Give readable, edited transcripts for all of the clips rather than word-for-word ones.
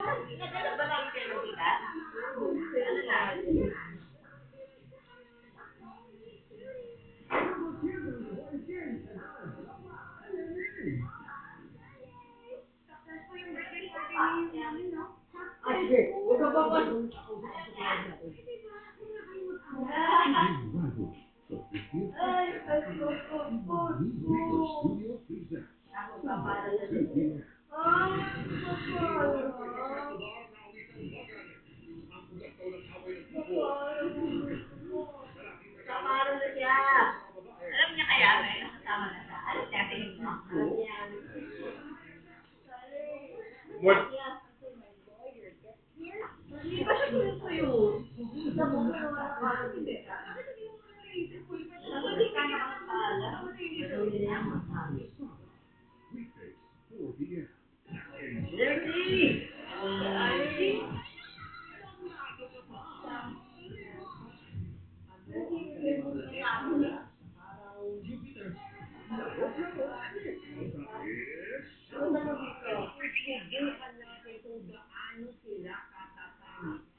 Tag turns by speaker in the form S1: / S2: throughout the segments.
S1: Nagdala ba namin kayo ng bigas? Ano na?
S2: Ay, sige. Huwag ka pa pa.
S1: Ay, ako pa para na din. Kaparo na siya. Alam niya kaya may nakasama na siya. Alam niya, tingin mo. Alam niya.
S3: What?
S1: Hindi ba siya tuyo-tuyo? Sa mo na wala ka. Hindi. Bakit hindi mo na naisip ko? Dapat di ka nakakala. Gagawin nila yung masabi.
S2: Jeffrey!
S1: Ay!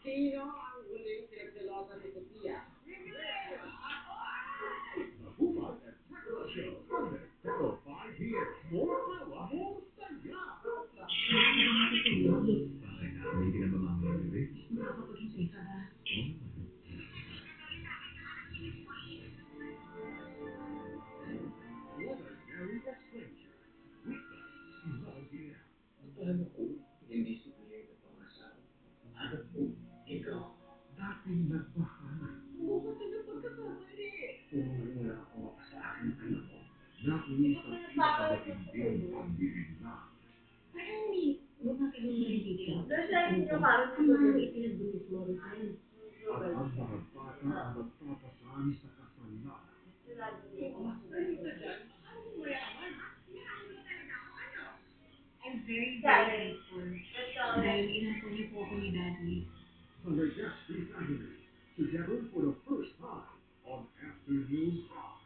S2: Sino ang huling pinagdalotan ni Sophia? Alam ko, hindi Sophia yung napangasawa. Alam ko, ikaw. Dating nagpahanap.
S1: Bukas na pagkakamali.
S2: Tulungan mo lang ako sa aking anak ko. Nakulisang pinakamatinding pagdirinla.
S1: Doon siya hindi niya parang tutuloy.
S2: At ang mga bata ang magpapasali sa kasalan.
S4: I'm very, very grateful. Dahil inapo niyo po ako ni Daddy.
S2: Her Gatsby family, together for the first time on Afternoon Talk.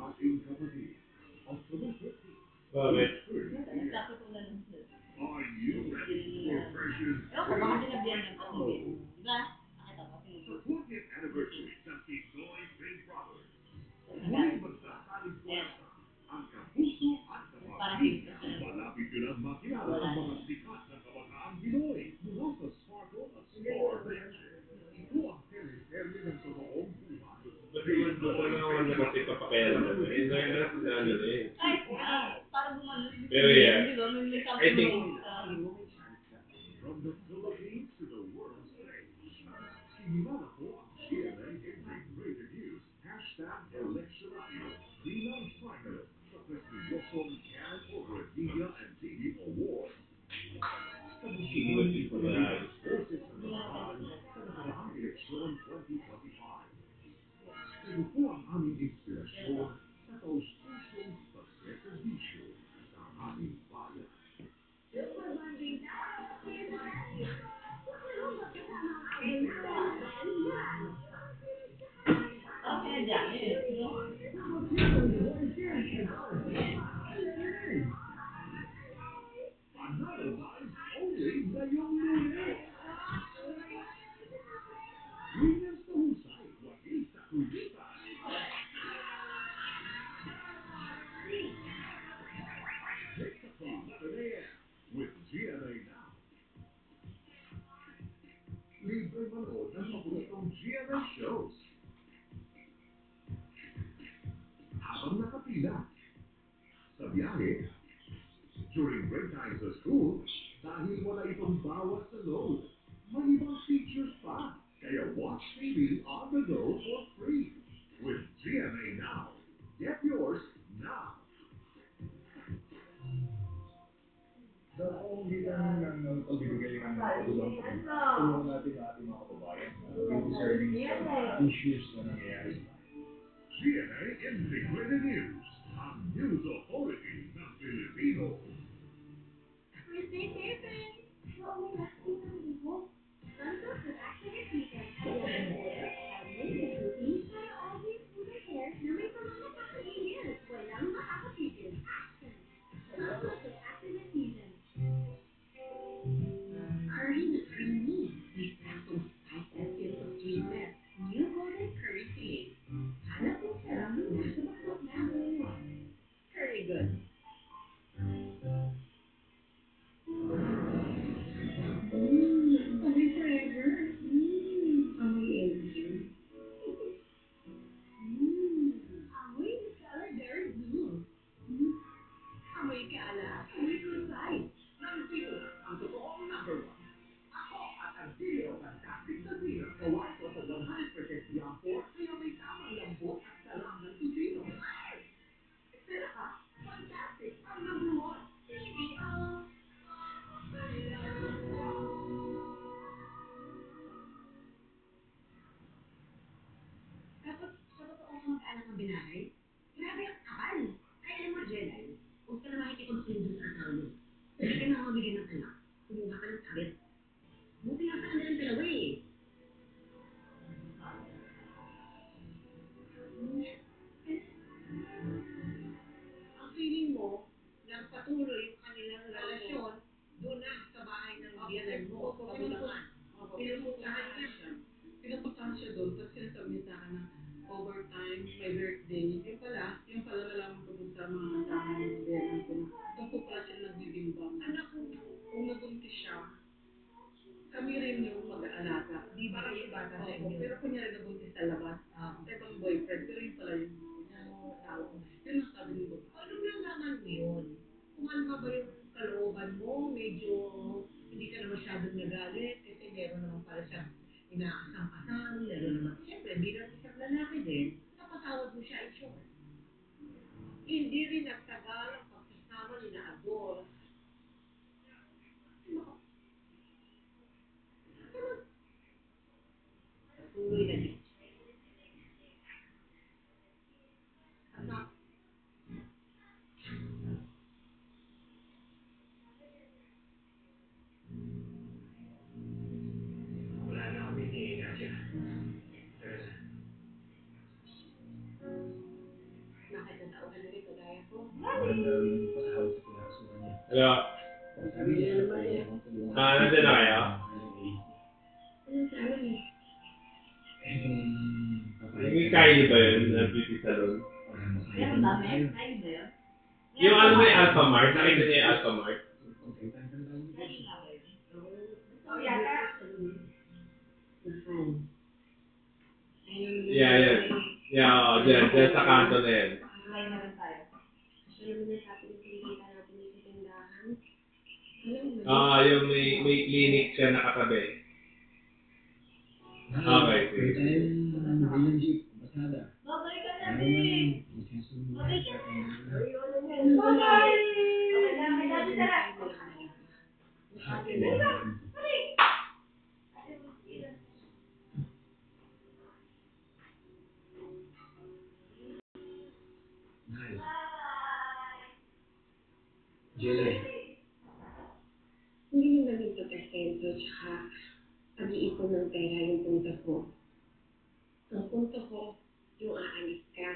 S2: Ating kapatid, October 15th.
S3: Bakit?
S1: Sabi ko na lang sila.
S2: Are you ready for precious?
S1: Ewan ko, baka sinabihan lang kasi. Diba? Nakita mo, si...
S2: Sa 40th anniversary ng Pinoy Big Brother.
S1: Nagalit.
S2: Muling magsasaling kwenta ang kapuso at kapamilya. Malapit yun ang makilala ang mga sikat na kabataang Pinoy mula sa Sparkle at Star Mansion. Ito ang tele-serye ng totoong buhay.
S3: Ba't naman doon ko lang ako kasi papakialam naman? Eh, dahil lang sila ano na eh.
S1: Ay, parang gumano.
S3: Pero yeah,
S1: Di ba? May
S3: I think,
S2: From the Philippines to the world stage. Sinimala po ang GMA Integrated News. #Electionario. Bilang finalist sa prestigyosong Karen Over Media and TV Awards. Sa musimulan din po ng forces ng kabataan sa nakaraang eleksyon 2025. Ito po ang aming inspirasyon sa taus-pusong pagseserbisyo sa aming bayan.
S1: Parang pinadyan eh.
S2: Another rise only ngayong Lunes. Williams na husay, wagi sa kuyutan. It's at 11 a.m. with GMA Now. Libre manood ng paboritong GMA shows. Habang nakapila. Sa biyahe. During break time sa school, dahil wala itong bawas sa load. May ibang features pa. Kaya watch TV on the go for free. With GMA Now. Get yours now.
S5: Sa pamamagitan ng pagbibigay ng pagulong, tulungan natin ang ating mga kababayan na maging discerning sa mga issues na nangyayari sa bayan.
S2: GMA Integrated News, ang news authority ng Pilipino.
S1: akin. Buti nga sa kanilang dalawa eh. Ang feeling mo, nagpatuloy yung kanilang relasyon doon na sa bahay ng biyanan mo, sa Bulacan. Pinupuntahan niya siya.
S6: Pinupuntahan siya doon, tapos sinasabi niya sa akin na overtime, my birthday. Yung pala nalaman ko doon sa mga kasama ng biyanan ko na doon po pala siya nagbibimbang.
S1: Anak ko,
S6: Kung nabuntis siya, kami rin yung mag-aalaga.
S1: di ba kayo bata sa
S6: Opo,
S1: inyo?
S6: pero kunyari nabuntis sa labas, sa ibang boyfriend, pero yun pala yung asawa ko. Yun ang sabi ng babae.
S1: Paano nalaman mo yun? Kumalma ba yung kalooban mo? Medyo hindi ka na masyadong nagalit kasi meron naman pala siyang inaasang-asang, meron naman. Siyempre, bilang isang lalaki din, napatawad mo siya, ito. Hindi rin nagtagal ang pagsasama ni na Ador. Tuloy na din. Anak,
S5: Wala na kami ni Nadia. Teresa.
S1: bakit natao ka na rin kagaya ko?
S5: Magandang pasahod sa pinakasuhan niya.
S3: Hello?
S5: Sabi niya, kaya akong tulungan.
S3: Nandiyan na kayo?
S1: Ano sabi niya?
S3: Kain niyo ba yun? Beauty salon?
S1: Meron ba? Kayo ba yun?
S3: Yung ano may Alpha Mart? Nakita niyo yung Alpha Mart?
S1: Oh, yata.
S3: Yeah, yeah. Yeah, dyan sa kanto na yan.
S1: May naman tayo.
S4: Alam mo na sabi ng kinikita natin sa tindahan.
S3: Yung may clinic siya nakatabi. Okay, sige.
S1: Babay ka na,
S5: Ano
S1: Vic!
S5: Bye!
S1: Babay! Okay na, may dami na.
S5: Mahal. Jelly.
S4: Hindi naman yung pagkasento tsaka pag-iipon ng pera yung punta ko. Ang punta ko, yung aalis ka.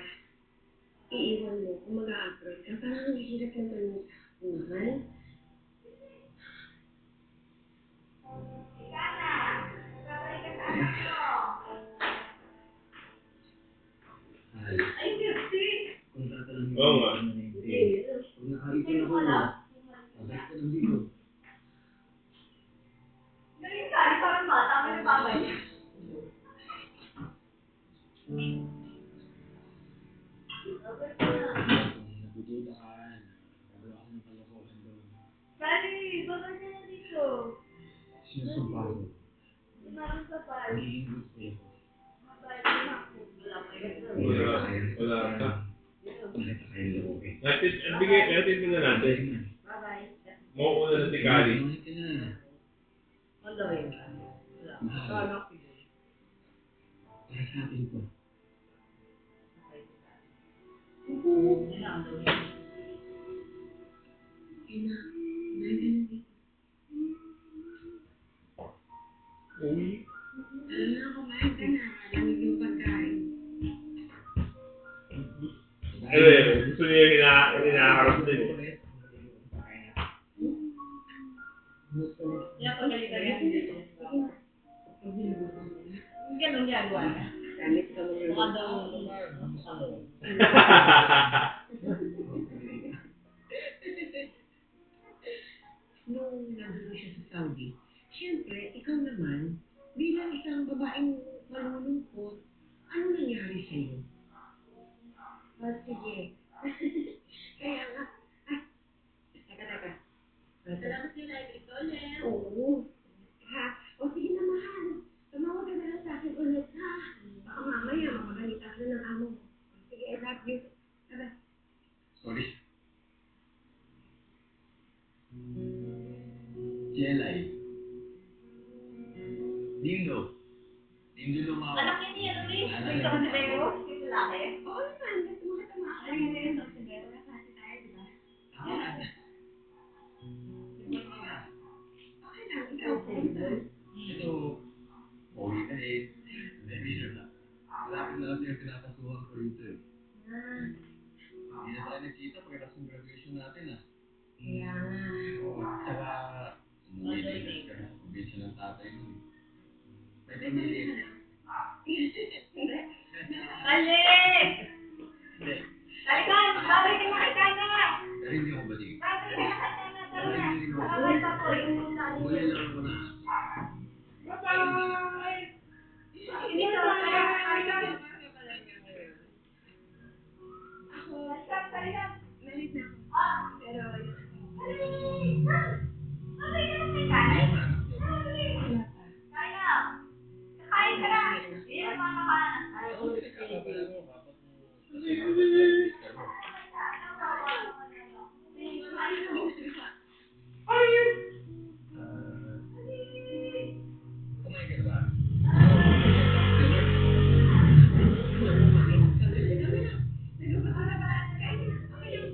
S4: Iiwan mo kung mag-a-abroad ka. Parang ang hirap naman yung sa akin, mahal.
S5: Mahal.
S1: Ayun, Betsy!
S5: Kontrata lang
S3: Oo nga.
S5: Kung nakaipon ako, pabalik ka ng dito.
S1: Ngayon ka, di parang bata, may babay. Babay ka na.
S5: Nagududa ka, nagawa ko ng kalokohan doon.
S1: Sally, babay ka na dito.
S5: Sinusumpa ko.
S1: Naroon ka pa.
S5: Magiging good day ko.
S1: Babay ka na. Wala kayo.
S3: Wala ka.
S5: Bakit ka kayong loob eh?
S3: Natin mo na natin.
S1: Bye-bye.
S3: Mauuna na si Kali.
S5: Bakit ka na?
S1: Wala yun. Wala.
S5: Mahal.
S1: Kala ko.
S5: Para sa atin ko.
S1: Wala ang gawin.
S4: Ina, kumain ka na dito.
S3: Uy.
S4: Alam na, kumain ka na. Malamig yung pagkain.
S3: Gusto niya yung hinaharap din eh.
S1: Kaya pagalit-galit dito. Ganun yan, wala.
S4: Gamit ka mo
S1: Mukha
S4: yung
S1: daw.
S4: nung nandun siya sa Saudi, siyempre, ikaw naman, bilang isang babaeng malulungkot, ano nangyari sa'yo? Sige. Kaya nga, teka.
S1: Salamat nyo na ito ulit.
S4: Oo. Ha? O sige na, mahal. Tumawag ka na lang sa akin ulit, ha? Baka mamaya, mapagalitan ka ng amo mo. Sige, I love you. Tara.
S5: Sorry. Jelay. Lindo. Lindo lumawa.
S1: Anak niya niya, Luis. May kamasibero. May lalaki.
S4: Oo naman, gusto mo ka tumakas.
S1: Anak niya yung kamasibero. Nakasi tayo, di ba?
S4: Okay lang, ikaw.
S5: Ito, pogi na eh. Hindi, biro lang. Malapit na kasi yung pinapasuhan ko rito eh. Hindi na tayo nagkita pagkatapos ng graduation natin ah.
S4: Kaya nga.
S5: Oo, tsaka umuwi din kasi kami sa probinsya ng tatay nun eh. May pamilya eh.
S4: Ali!
S5: Hindi.
S4: Talikan! Babalik ka na kay Tana!
S5: Pero hindi ako balik.
S4: Babalik ka na kay Tana!
S5: Pero hindi rin ako
S4: Babalik pa po yung
S5: Bumuli lang ako na.
S4: Bye-bye! Hindi ka talikan! Ako, talikan! Married na ako. Pero yung
S5: Ano man?
S4: wala pa. Kain ka na! Hindi na makakain. Ay, ulit.
S5: Pinagkakabala mo, kapag mo. Kasi kapag mister mo. Kumain ka na ba?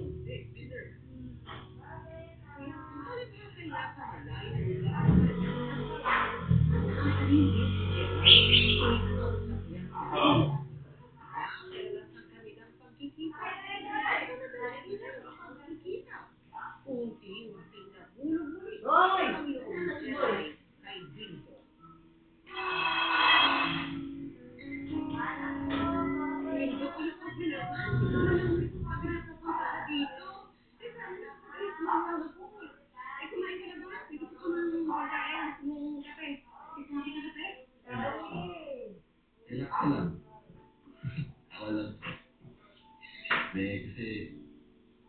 S5: Dinner? Dinner.
S3: Oo.
S1: Unti-unti na bulog-bulog
S4: Hoy!
S1: ang loob niya kay Dito. Dito, ulit ko pa naman. Hindi ko naman ulit kung sabi na pupunta ka dito. Eh, sabi na pag-alis mo lang ako. Eh, kumain ka na ba? May gusto ko ng pagkain. Gusto mong kape. Eh, kumain ka kape?
S5: Relax ka lang. Ako lang. Hindi, kasi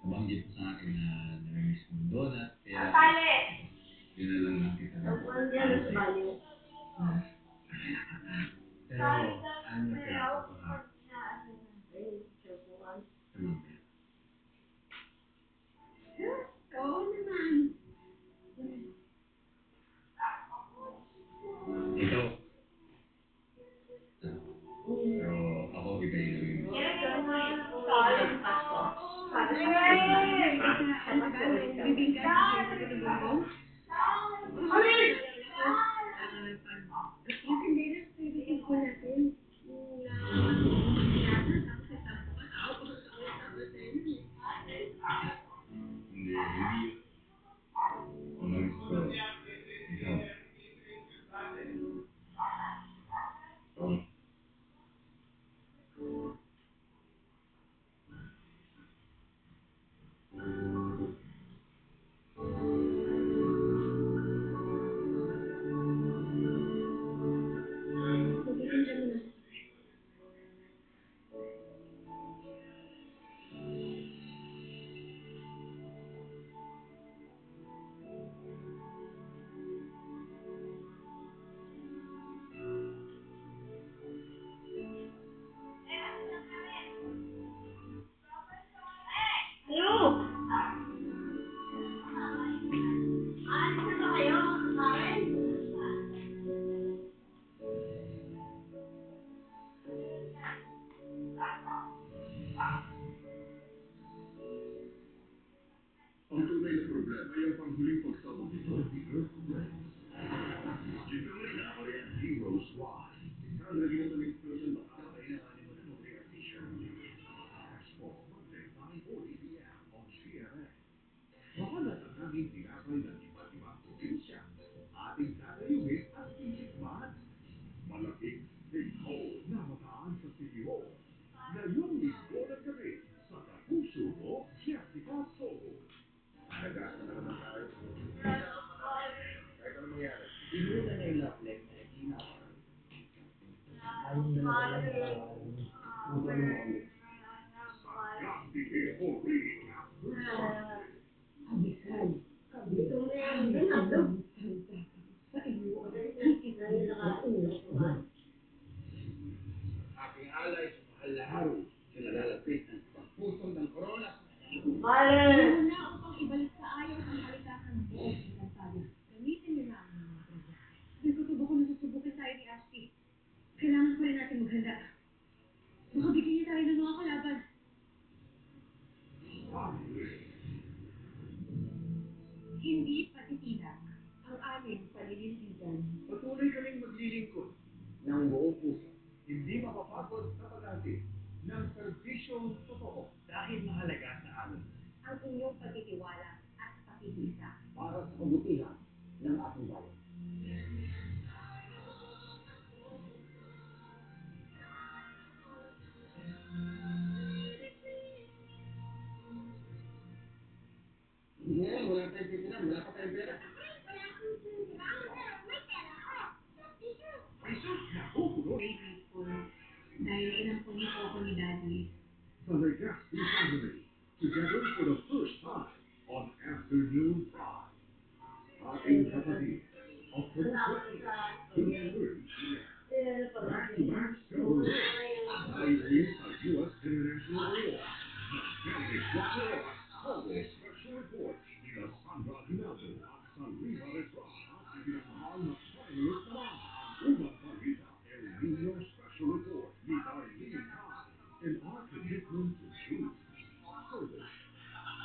S5: nabanggit mo sa akin na namimiss mong donut, kaya yun na lang lang kita. Pero, ano na kaya ako ha? Ano ba?
S1: Oo naman.
S5: Ikaw? Pero ako iba-ibig.
S1: Bibingka sa bonbon?
S5: Hindi, hindi yun. Ang namiss ko, ikaw. Oh.
S4: Hello? Alis na ba kayo? Karen?
S2: Ang tunay na problema ay ang panghuling pagsabog nito, the earthquakes. Determined na Korean Hero Squad. Sandra Ginataling Person Bakakay na animal mo kaya t-shirt. Expo, Monday, 9:40 p.m. on GMA. Baka natatanging tinapay ng iba't ibang probinsya. Ating tatayuhin at titikman. Malaking steakhold na mataan sa City Hall. Ngayong linggo ng gabi sa Kapuso mo, Jessica Soho. Nagasa na naman tayo. Kahit ano mangyari. Inuuna na yung love life na Regina.
S5: Ayun na lang
S2: Sakante for real.
S1: Abisal.
S4: Ito na yung ginagawa.
S1: Sa iyo ay ikikinuulan.
S5: Aking alay sa mahal na araw sa nalalapit ng pagputol ng corona.
S4: Karen!
S1: Na upang ibalik sa ayos ang kalikasan ng buong Encantadia. Gamitin niyo lang ang mga produkto.
S4: kaibigan.
S2: Patuloy kaming maglilingkod
S4: Ng buong puso.
S2: hindi mapapagod sa pag-ati ng serbisyong totoo dahil mahalaga sa amin
S4: Ang inyong pagtitiwala at pakikisa.
S2: para sa kabutihan ng ating bayan.
S4: Wala tayong titiran, wala pa tayong pera.
S2: Jesus na kukulo
S1: Grateful dahil inampun niyo po ako ni Daddy.
S2: sa Legazpi family together for the first time on Afternoon Pride. Ating kapatid, October 20, 2:30 p.m. Back-to-back silver evaluated sa U.S. International Award. Nag-Benedict Rock Always Special Report nila Sandra Aguinaldo at Salriva Estrada at pinamahal na finalist naman ang unang balita El Nino Special Report ni Darlene Kai in our commitment to truth, service,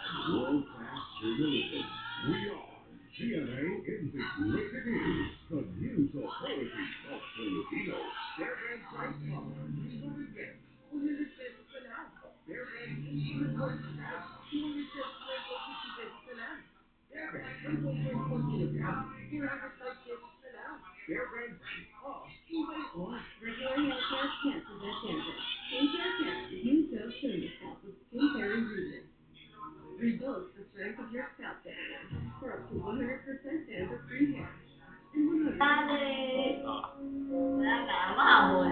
S2: and world-class journalism. We are GMA Integrated News, the news authority of Filipinos. Fairbanks Price Cover, 300 beds, 100 pesos na lang. Fairbanks Insurance Coverage Staff, 200 pesos na lang, 50 pesos na lang. Fairbanks Unemployment Kilogram, 405 pesos na lang. Fairbanks Off, 2x1.
S4: Regular hair care can't prevent dandruff. Skincare can if you don't show yourself with skincare ingredients. Rebuild the strength of your scalp barrier for up to 100% dandruff-free hair. And 100%
S7: Wala na, mahabol.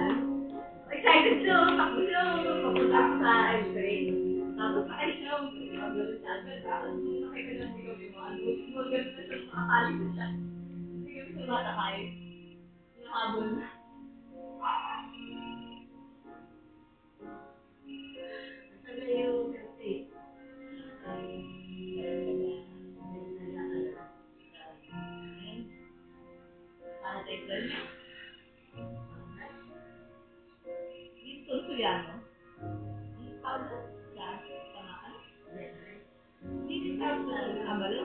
S7: Excited siya, takbo siya, papunta ako sa ice cream. Tapos sa ice cream, magalit siya. Tapos nakita niya mo yung magalit na siya, makakali na siya. Hindi kami tumatakay. Nahabol na. Saan na yung milkshake? Para sa Excel niya? Dito ko yan, no? Ang powder? Yan? Tama ka? Dito sa abalo?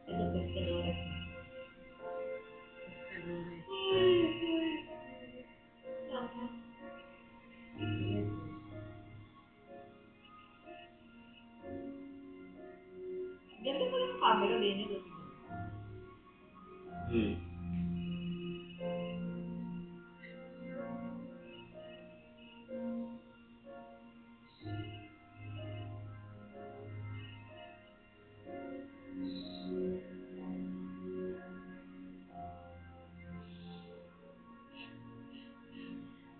S7: Ito pescadores. Ganda mo yung camera din yun.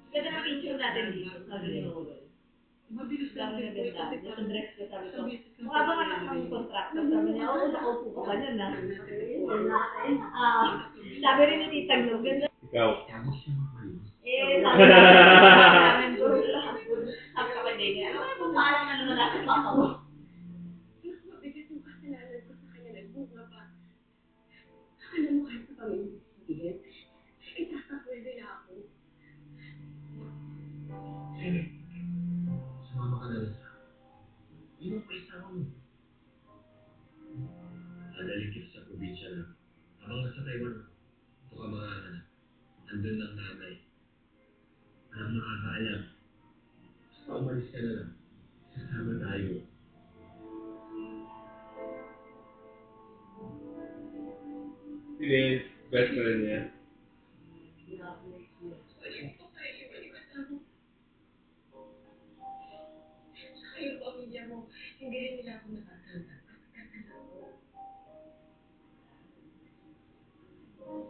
S7: Ganda na picture natin dito, sabi ni Noel.
S6: Mabilis lang
S7: Sabi
S6: din
S7: niya
S6: po
S7: ganda.
S6: kasi
S7: Yung sa dress ko, sabi ko,
S6: Sabi-
S7: mukha bang anak ng contractor? Sabi niya, oo, nakaupo ka ba niyan, na? Sabi rin ni Tita Glo, ganda.
S3: Ikaw.
S7: Sabi namin, guru lahat. Sabi ko kay Dene, ano ba yung parang ano na nasa papa mo?
S4: mas mabigat yung kasalanan ko sa kanya nagbunga pa. Alam mo kahit sa pamilya sabihin, itatakol din ako.
S5: Sige. Sumama ka na lang sa akin. Iwan ko isama mo. Dadalhin kita sa probinsya na. Habang nasa Taiwan, ito ka makakahanap. Andun ng nanay. Alam nakakaalam. Basta umalis ka na lang. Sasama tayo.
S3: Sino yung best friend niya?
S4: Saka yung pamilya mo, hindi rin nila ako natatanggap at tatanggap ko.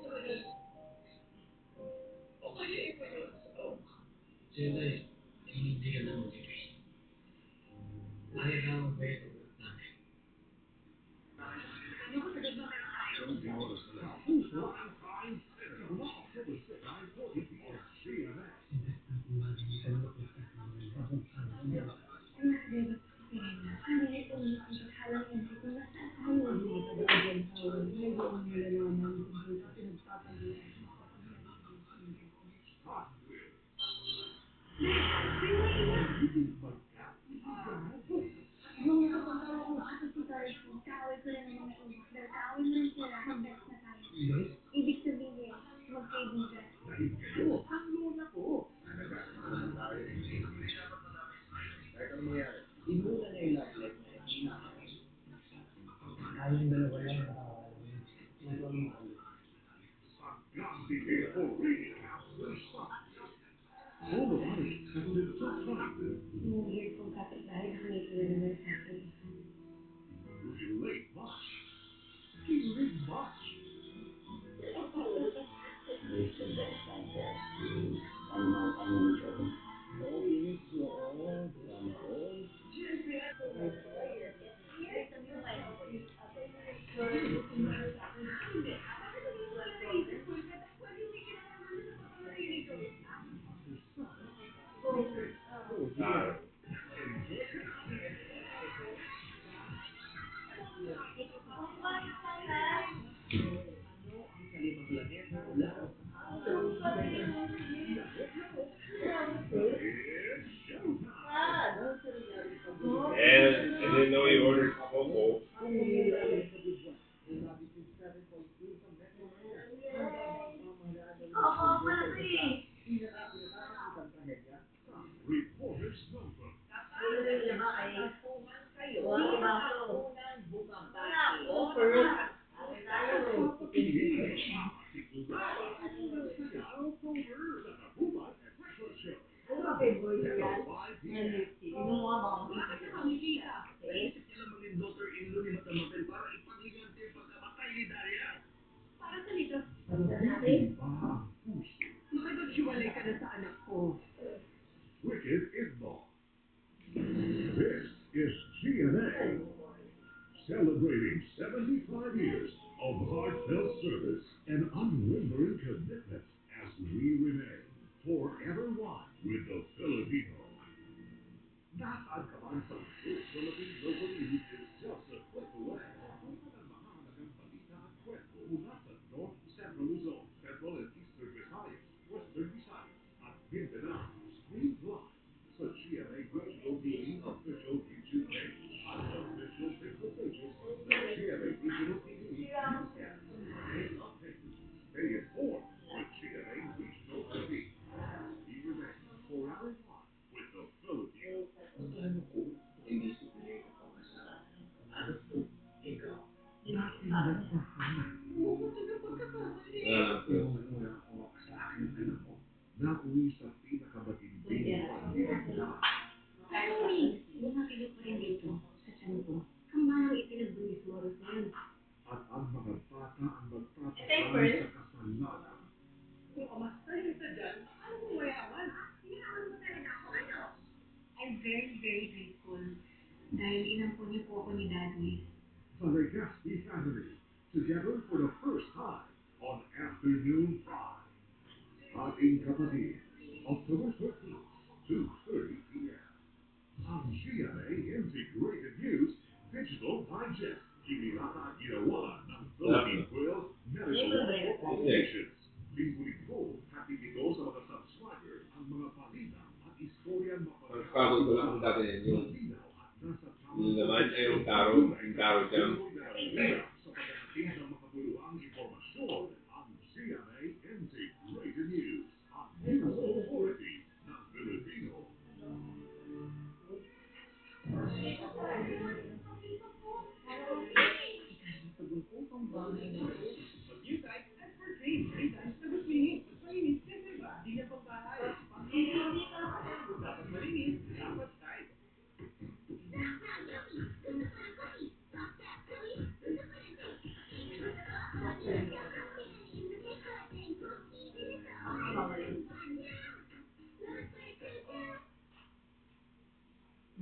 S4: Sorry. O kaya iba yun sa
S5: Siyempre, hindi ka na mag-ibig. Ayaw ka mag-beto natin.
S2: Don't ignore sa puso ang kain. Simula October 6, 9:40 p.m. GMA. Hot Wheels.
S8: Nung nakapunta ako sa hospital, kaaway ko rin naman po. Dahil kaaway mo rin sila, mag-best na tayo.
S4: Ibig sabihin, magkaibigan.
S2: Dahil kayo ang lola ko. Kahit anong mangyari, inuna niya yung love life na yun.
S5: Tayong dalawa lang nakakaalam.
S2: Sagante for real after Sunday. All of us has been so kind.
S4: Yung weird kong kapitbahay na kinikilig naman sa akin.
S2: Relate much. Feeling much.
S3: Claro. And I didn't know you ordered Coco.
S7: Oo, pala to eh.
S2: Reporters Notebook.
S1: Makipaghiwalay ka na sa anak ko.
S2: Wicked In-Law. This is GMA, celebrating 75 years of heartfelt service and unwavering commitment as we remain forever one with the Filipino. Nasaan ka man sa mundo, Philippine Local News is just a click away. Ang mahalagang balita at kwento mula sa North Central Luzon, Central and Eastern Visayas, Western Visayas, at Mindanao. Streamed live sa GMA Digital TV official YouTube page at official Facebook pages ng GMA Digital TV newscast. Stay updated. Stay informed with GMA Regional TV. We remain forever one with the Philippines. Nauwi sa pinakamatinding pagdidikta.
S4: Mami, bumapilot pa rin dito, sa tiyan ko. Kamahang ipinagbunis mo rin na yun.
S2: At ang mga bata ang magtatatay
S7: Ito
S2: sa kasalanan.
S1: Kung kamasaya ka dyan, ano mo mayaman?
S4: Hinaman mo talaga ako, ano? I'm very, very grateful. Dahil inampun niyo po ako ni Dad Luis.
S2: The Legaspi family, together for the first time on Afternoon Prime. Ating Kapatid, October 13th, 2:30 p.m. Ang GMA Integrated News Digital Digest. Kinilata at ginawa ng Philippine Quill Medical Corporations. Linggo-linggo, hatid ito sa mga subscriber ang mga balita at istoryang
S3: Ang pagod ko lang dati yun.
S2: malinaw at nasa
S3: Yung laman ay yung taro jam.
S2: sa paghahatid ng makabuluhang impormasyon ang GMA Integrated News ang News Authority ng Pilipino.
S1: You guys, as for dreams, ay guys, naguslinis. Mas malinis kasi ba? Di na pambahay. Dapat malinis, dapat style.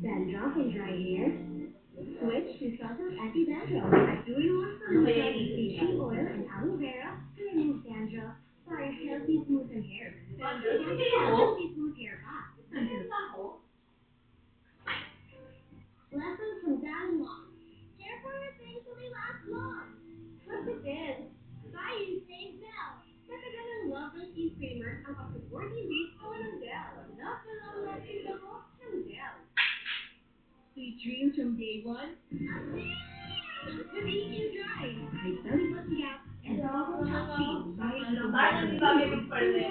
S4: Dandruff and dry hair? Switch to Suttles Anti-Dandruff at 2-in-1 solution with tea oil and aloe vera to remove dandruff for a healthy, smooth hair. Healthy, smooth hair pa. Lessons from Dad and Mom. Care for your things so they last long. Plus it is. Buy you save Bell. Katagal ng love ng team creamer ang up to 14 days power ng Dell. Love the long-lasting level ng Dell. Sweet dreams from day one. With 18 Dry. High belly button gap and
S7: Paano di ba may partner?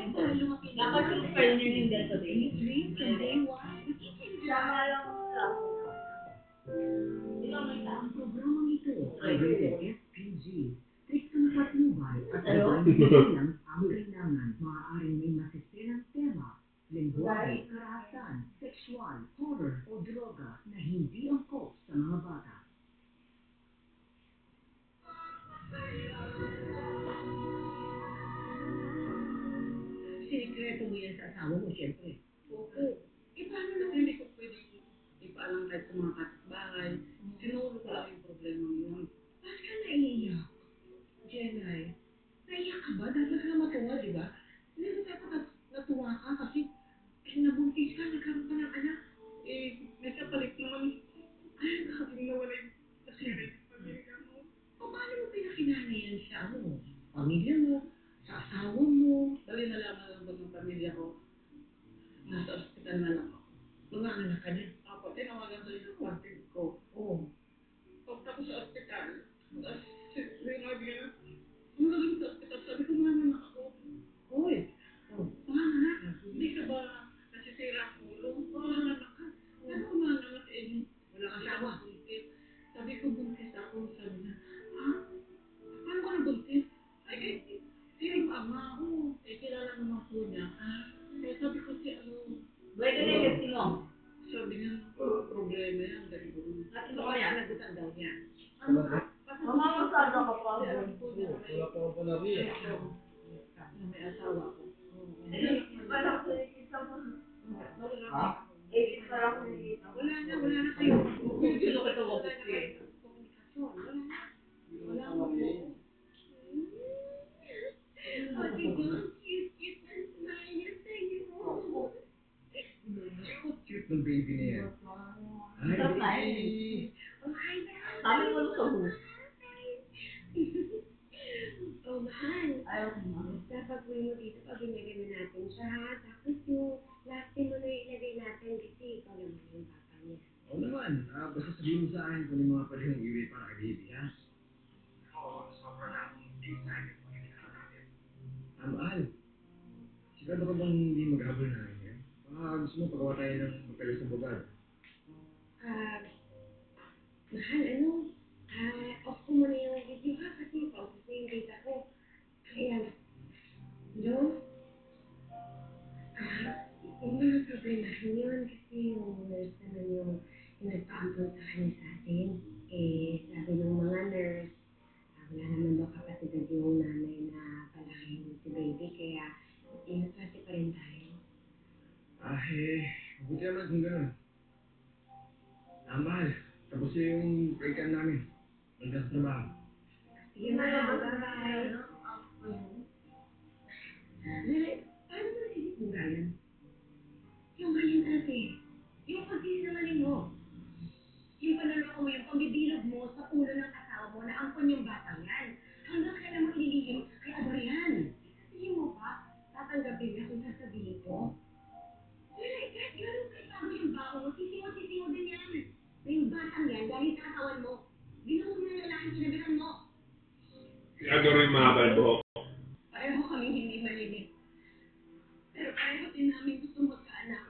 S7: Dapat yung partner yung Delta Day. Sama lang sa ikaw may tao.
S8: Ang programang ito ay rated FPG. Striktong patnubay at
S7: Ano?
S8: lang ang kailangan. Maaaring may masisirang tema, lingwahe, karahasan, sexual, horror o droga na hindi angkop sa mga bata.
S1: Sinikreto mo yan sa asawa mo, siyempre.
S6: Oo. Paano naman hindi ko pwede ipaalam kahit sa mga kapitbahay. Sinuro ko lang yung problema yun.
S1: Bakit ka naiiyak? Jenay, naiiyak ka ba? Dapat ka matuwa, di ba? Hindi mo dapat natuwa ka kasi nabuntis ka, nagkaroon ka ng anak.
S6: May kapalit naman. Ay, nakabing nawala yung nasira yung pamilya mo.
S1: O paano mo pinakinala yan sa pamilya mo, sa asawa mo?
S6: Bali nalaman lang ba ng pamilya ko? Nasa ospital na lang ako.
S1: Mga anak ka na.
S6: Ako, tinawagan sa yung kapatid ko.
S1: Oo.
S6: Pagtapos sa ospital, tapos sinabi niya, ang galing sa ospital, sabi ko, mga ako.
S1: Hoy. Oh.
S6: Mga anak, hindi ka ba nasisira ang ulo? Mga anak ka. Sabi ko, mga anak,
S1: Wala kang asawa.
S6: buntis. Sabi ko, buntis ako. Sabi niya, ha? Paano ka nabuntis? Ay, yung ama ko. Kilala naman po niya. Kaya sabi ko si
S7: Pwede na yung kasi mo.
S6: sabi niya, problema yan. Ganun.
S1: Ito ko yan, nagutan daw niya.
S7: Mamamasada ka pa.
S5: Wala pa ako na rin.
S6: Na may asawa ko.
S7: Parang nakikita mo.
S5: Ha?
S7: Parang nakikita mo.
S1: Wala na kayo.
S7: Sino ka ito
S1: Wala na kayo. Komunikasyon. Wala na. Oh, diba? Cute na smile sa'yo.
S5: Cute ng baby na yan. Ay,
S7: Sarap na
S5: baby.
S1: Oh, hi, mahal.
S7: Sabi mo sa buhok.
S4: Oh, mahal.
S7: Ayaw mo.
S4: Basta pag-uwi mo dito, pag ilagay na natin siya, ha? Tapos yung last time mo na ilagay natin kasi ikaw naman yung papa niya.
S5: Oo naman. Basta sabihin mo sa akin kung ano yung mga pwede kong iwi para kay baby, ha? Oo, sobra na akong excited kung hindi ka natin. Mahal. Sigado ka bang hindi maghabol na rin yan? Baka gusto mo pagawa tayo ng papeles ng bugad.
S4: Mahal, off ko muna yung video ha, kasi paubos na yung data ko. Ayan. Hello? Huwag mo nang problemahin yun kasi yung nurse naman yung nagpaampun sa kanya sa atin. Sabi ng mga nurse, wala naman daw kapasidad yung nanay na palahin si baby, kaya inaswerte pa rin tayo.
S5: Mabuti naman kung gano'n. Mahal. Tapos yung break-in namin. Hanggang sa trabaho.
S4: Sige, mahal. Bye-bye.
S1: Paano mo naisip mo, Ryan? Yung mali ate. Yung pagsisinungaling mo. Yung panaloko mo, yung pangbibilog mo sa ulo ng asawa mo na angkon yung batang yan. Hanggang kailan mo ililihim kay Adrian. Sabihin mo pa, tatanggapin niya kung sasabihin ko. Wala, kahit gano'n kayo yung baon mo, sisingo din yan. Na yung batang yan, dahil sa katawan mo, binuhog na yung lalaking kinabihan mo.
S3: Siguro yung mahaba ng buhok.
S1: Pareho kami hindi malinis. Pero pareho din namin gusto magkaanak.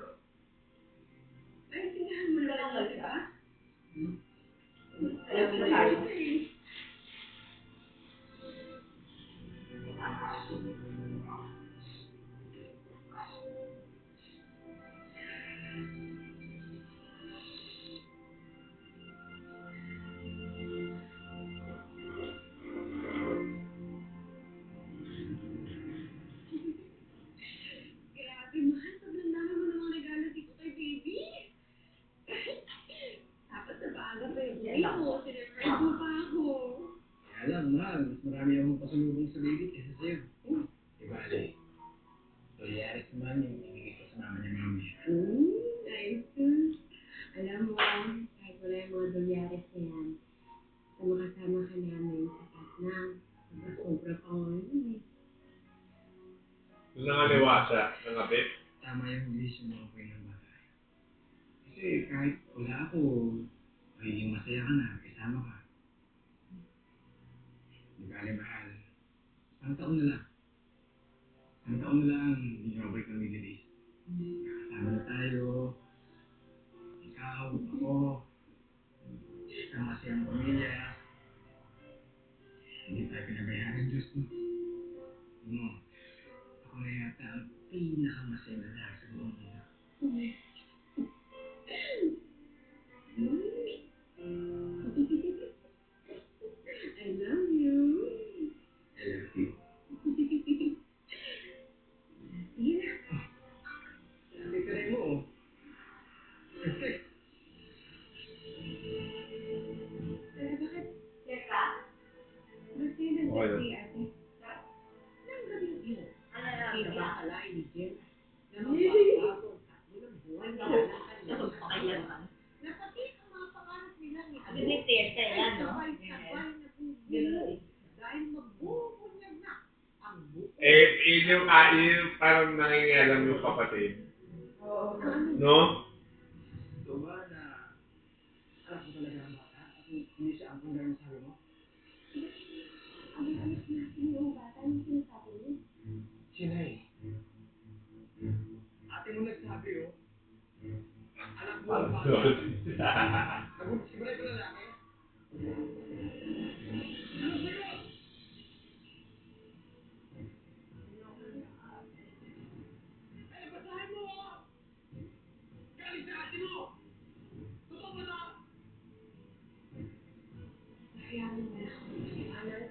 S1: Paintindihan mo naman ako, di ba?
S7: Ayaw mo tayo.
S1: Grabe, mahal. Sobrang dami mo namang regalo dito kay baby. Dapat sa baga pa yung uwi mo. Sinurprise mo pa ako.
S5: Kaya lang, mahal. Mas marami akong pasalubong sa baby kaysa sa'yo. Diba, Ale? Dolyares naman yung ibigay ko sa mama niya mamaya.
S4: Nice. Alam mo, kahit wala yung mga dolyares na yan, sa makasama ka namin, sapat na. Sobra pa ngayon eh.
S3: Nangaliwasa, nangabit.
S5: Tama yung vision mo ko ng bata. Kasi kahit wala ako, magiging masaya ka na, kasama ka. Diba, Ale, mahal? Ang taon na lang. Ang taon na lang, hindi nyo mabalik ng Middle East. Kasama na tayo. Ikaw, ako, ang masayang pamilya. Hindi tayo pinabayaan ng Diyos, no? No. Ako na yata ang pinakamasaya na lahat sa buong mundo.
S4: I love you.
S5: I love you.
S4: Sige na.
S5: Sabi ka rin mo, oh. Perfect.
S4: Pero bakit
S7: Yes, ka?
S4: birthday ng
S3: Okay lang.
S4: birthday, ate? Nang gabing yun.
S7: Ano na?
S1: Hindi na ba akalain ni Jen na magbabago ang tatlo ng buhay nila ng kanilang
S7: Pakailan man.
S1: na pati ang mga pangarap nila ni Ado
S7: Hindi testa
S1: ay
S7: yan, no?
S1: sabay-sabay na bubuo dahil magbubunyag na ang buo.
S3: Yun yung, yung parang nangingialam yung kapatid.
S4: Oo.
S3: No?
S5: So ba na anak mo talaga ang bata at hindi siya ang punggay mo sabi mo?
S4: Ang anak natin yung bata yung sinasabi niyo.
S5: Sinay. Ate mo nagsabi, oh. Anak mo ang bata. Nagulat si Bray ba lalaki? Ano ba yun? Ay, basahin mo, oh! Galing sa ate mo! Totoo ba na?
S4: Kaya mo na ako magpapaalam.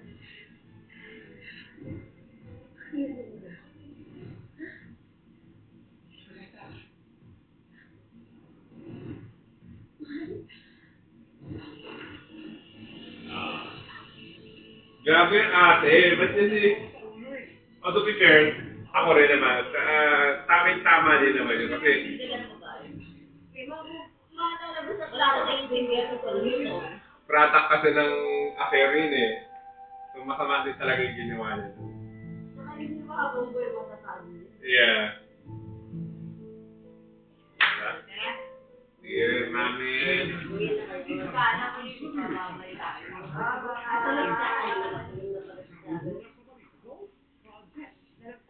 S4: Kaya mo na ako.
S5: Baleta.
S3: Grabe yung ate. Ba't yun to be fair, ako rin naman. Tamang-tama din naman yun. Kasi,
S7: Hindi lang mo ba? Malalabas sa klaro na yung bibigyan sa Tolino.
S3: pratak kasi ng affair yun eh. So, masama din talaga yung ginawa niya.
S7: Saka hindi mo habang buhay masasabi.
S3: Yeah. Dear namin.
S7: Sana ko yung mamamay tayo. Asa lang tayo.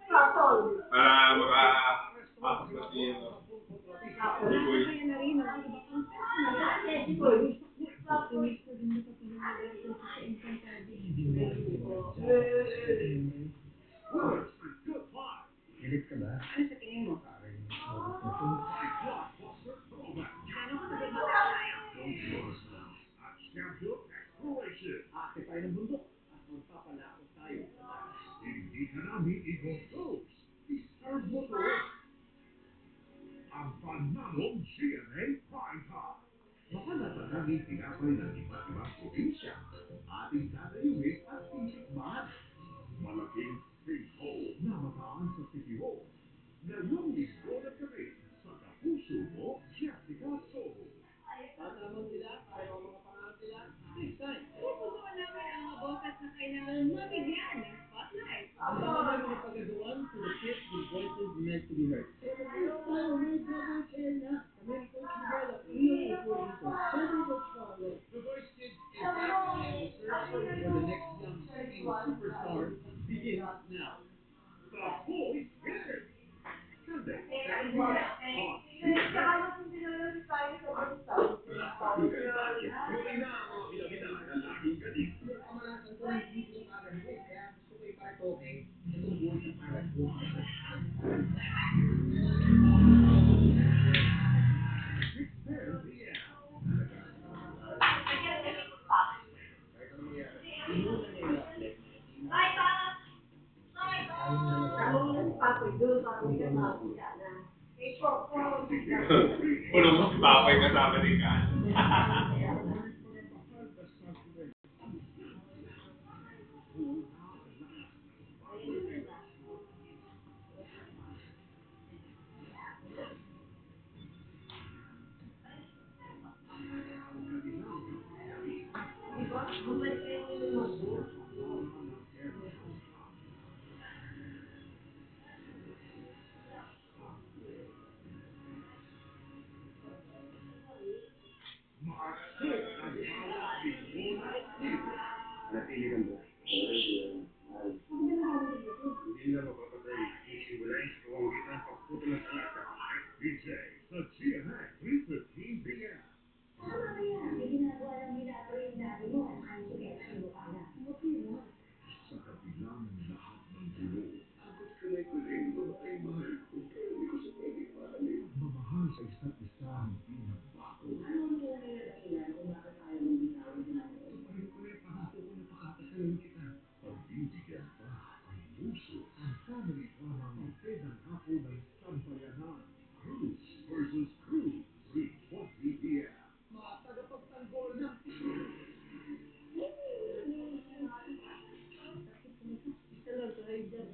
S7: Kapol.
S3: Para makapasok na siya.
S4: Kaya na rin ang iba pang
S7: Boy.
S4: Tuwis ko din nakapaniwala ko sa Encantado.
S5: Galit ka ba?
S4: Ano sa tingin mo?
S2: Ate tayo ng bundok at magpapalaot tayo sa taas. Hindi ka namin i-control. Deserve mo to. Ang panalong GMA Prime Time. Mapanataging tinapay ng iba't ibang probinsya. Ating dadayuhin at titikman. Malaking sinkhole na mataan sa City Hall. Ngayong linggo na gabi sa kapuso mo, Jessica Soho.
S5: Tataman sila para yung mga pangarap nila. Next time.
S4: Pupusuan namin ang mga boses na kailangan mabigyan ng spotlight.
S5: Ang mga namin ng pagkagawan for the kids with voices meant to be heard. Tayo may double chair na. Kami ni Coach Miguel at Rio reporting for Central Chicago. The Voice Kids is back and the search for the next young singing superstar begins now.
S2: The Voice Kids. Sunday, 7 p.m. on
S7: Saka nung dinala tayo sa bansa.
S2: Tuloy na ang mga bida-bida na laging galing.
S5: Kamalasan ko ng video kagad ko kaya gusto ko ipakitoke itong buhay sa parang ko.
S2: 6:10 p.m.
S7: Bye, pa! Bye, pa! Sabi mo na si Papoy doon, parang hindi ka makakita na. May short form.
S3: Puno mo si Papay kasama ni Kat.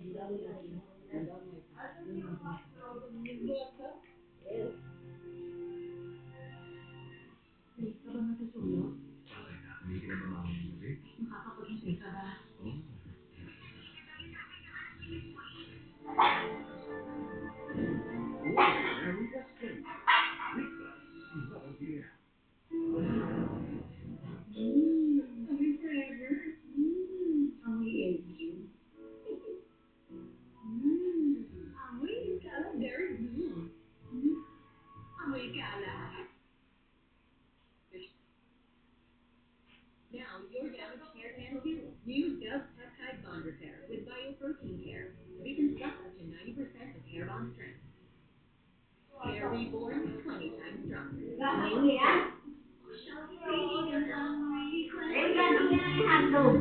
S8: Hindi ka ba natutulog?
S5: Bakit? Hindi ka na mamamang ng gabi?
S8: Makakapag-hintay ka ba?
S5: Oo.
S2: Ordinary Escape. Weeknights, 7 p.m.
S8: Amoy forever. Amoy LQ. Amoy Scala Derek Blue. Amoy Scala. Now, your damaged hair can too. Use Dove Peptide Bond Repair with Bioprotein Care. Reconstruct up to 90% of hair bond strength. Hair reborn 20 times stronger.
S7: Ano yan? Ay, gano'n yan ang hotdog.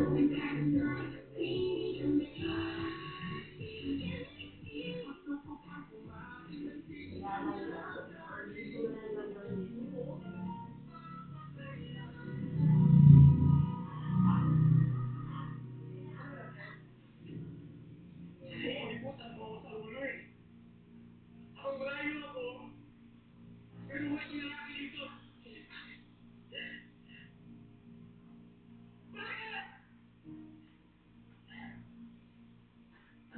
S3: Kalimutan mo ako sa ulo eh. Ako malayo ako. Pero may lalaki dito.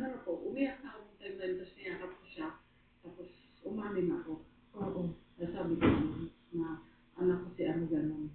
S6: Ano po, umiyak na ako ng time na yun, tapos niyakap ko siya. Tapos umamin ako.
S8: Oo.
S6: Sabi ko na anak ko si ano gano'n.